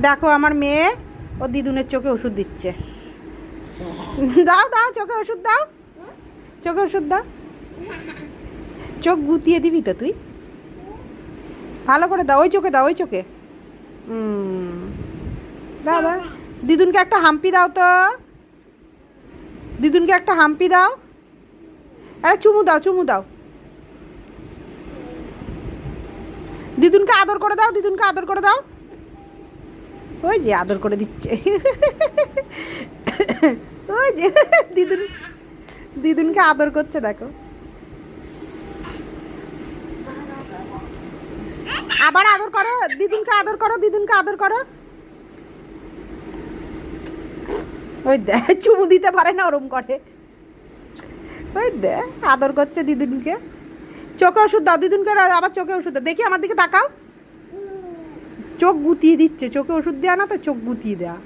দেখো আমার মেয়ে ও দিদুনের চোখে ওষুধ দিচ্ছে। দাও দাও, চোখে ওষুধ দাও, চোখে ওষুধ দাও। চোখ গুতিয়ে দিবি তো তুই? ভালো করে দাও, ওই চোখে দাও, ওই চোখে। দাও দাও, দিদুনকে একটা হাম্পি দাও তো, দিদুনকে একটা হাম্পি দাও। আরে চুমু দাও, চুমু দাও। দিদুনকে আদর করে দাও, দিদুনকে আদর করে দাও। ওই যে আদর করে দিচ্ছে। ওই যে দিদুন, দিদুনকে আদর করছে দেখো। আবার আদর করো, দিদুনকে আদর করো, দিদুনকে আদর করো। ওই দে, চুমু দিতে পারে না, ওরম করে। ওই দে, আদর করছে দিদুনকে। চোখে ওষুধ দাও দিদুনকে, আবার চোখে ওষুধ দাও। দেখি আমার দিকে তাকাও। চোখ গুতিয়ে দিচ্ছে, চোখে ওষুধ দেওয়া না তো, চোখ গুতিয়ে দেওয়া।